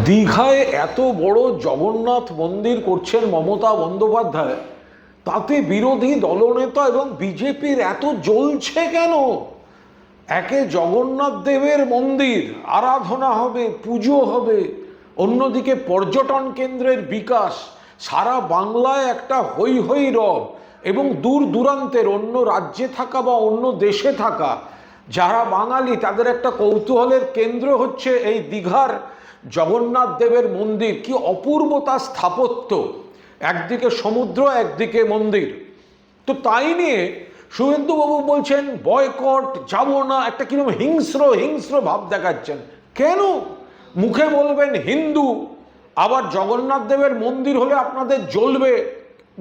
দীঘায় এত বড় জগন্নাথ মন্দির করছেন মমতা বন্দ্যোপাধ্যায়, তাতে বিরোধী দলনেতা এবং বিজেপির এত জ্বলছে কেন? একে জগন্নাথ দেবের মন্দির, আরাধনা হবে, পুজো হবে, অন্যদিকে পর্যটন কেন্দ্রের বিকাশ, সারা বাংলায় একটা হৈ হৈ রব, এবং দূর দূরান্তের অন্য রাজ্যে থাকা বা অন্য দেশে থাকা যারা বাঙালি তাদের একটা কৌতূহলের কেন্দ্র হচ্ছে এই দীঘার জগন্নাথ দেবের মন্দির। কি অপূর্ব তার স্থাপত্য, একদিকে সমুদ্র একদিকে মন্দির। তো তাই নিয়ে শুভেন্দুবাবু বলছেন বয়কট, যাব না, একটা কিরকম হিংস্র হিংস্র ভাব দেখাচ্ছেন। কেন? মুখে বলবেন হিন্দু, আবার জগন্নাথ দেবের মন্দির হলে আপনাদের জ্বলবে।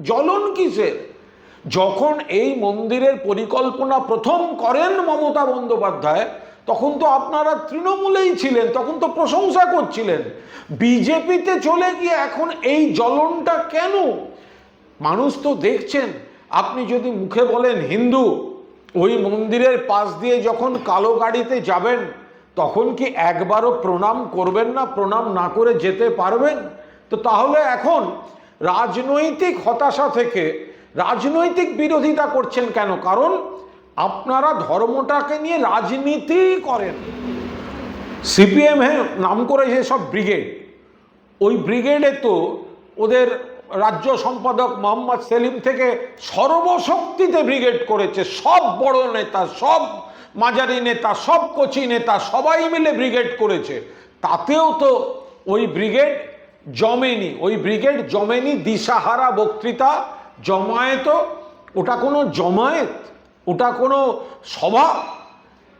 জ্বলন কিসের? যখন এই মন্দিরের পরিকল্পনা প্রথম করেন মমতা বন্দ্যোপাধ্যায়, তখন তো আপনারা তৃণমূলেই ছিলেন, তখন তো প্রশংসা করছিলেন। বিজেপিতে চলে গিয়ে এখন এই জ্বলনটা কেন? মানুষ তো দেখছেন। আপনি যদি মুখে বলেন হিন্দু, ওই মন্দিরের পাশ দিয়ে যখন কালো গাড়িতে যাবেন তখন কি একবারও প্রণাম করবেন না? প্রণাম না করে যেতে পারবেন? তো তাহলে এখন রাজনৈতিক হতাশা থেকে রাজনৈতিক বিরোধিতা করছেন কেন? কারণ আপনারা ধর্মটাকে নিয়ে রাজনীতি করেন। সিপিএম নাম করেছে সব ব্রিগেড, ওই ব্রিগেডে তো ওদের রাজ্য সম্পাদক মোহাম্মদ সেলিম থেকে সর্বশক্তিতে ব্রিগেড করেছে। সব বড় নেতা, সব মাঝারি নেতা, সব কচি নেতা সবাই মিলে ব্রিগেড করেছে। তাতেও তো ওই ব্রিগেড জমেনি। ওই ব্রিগেড জমেনি, দিশাহারা বক্তৃতা। জমায়েত, ওটা কোনো জমায়েত? ওটা কোনো সভা?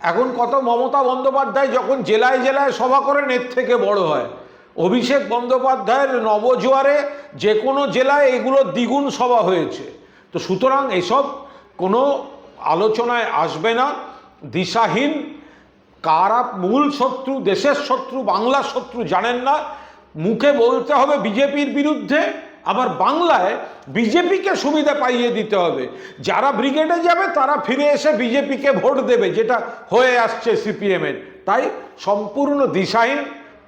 এখন কত মমতা বন্দ্যোপাধ্যায় যখন জেলায় জেলায় সভা করেন এর থেকে বড় হয়। অভিষেক বন্দ্যোপাধ্যায়ের নবজোয়ারে যে কোনো জেলায় এগুলো দ্বিগুণ সভা হয়েছে। তো সুতরাং এসব কোনো আলোচনায় আসবে না। দিশাহীন, কারা মূল শত্রু, দেশের শত্রু, বাংলার শত্রু জানেন না। মুখে বলতে হবে বিজেপির বিরুদ্ধে, আবার বাংলায় বিজেপিকে সুবিধা পাইয়ে দিতে হবে। যারা ব্রিগেডে যাবে তারা ফিরে এসে বিজেপিকে ভোট দেবে, যেটা হয়ে আসছে সিপিএমের। তাই সম্পূর্ণ দিশাহীন,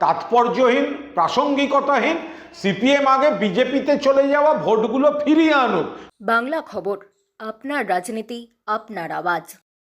তাৎপর্যহীন, প্রাসঙ্গিকতাহীন। সিপিএম আগে বিজেপিতে চলে যাওয়া ভোটগুলো ফিরিয়ে আনুক। বাংলা খবর, আপনার রাজনীতি, আপনার আওয়াজ।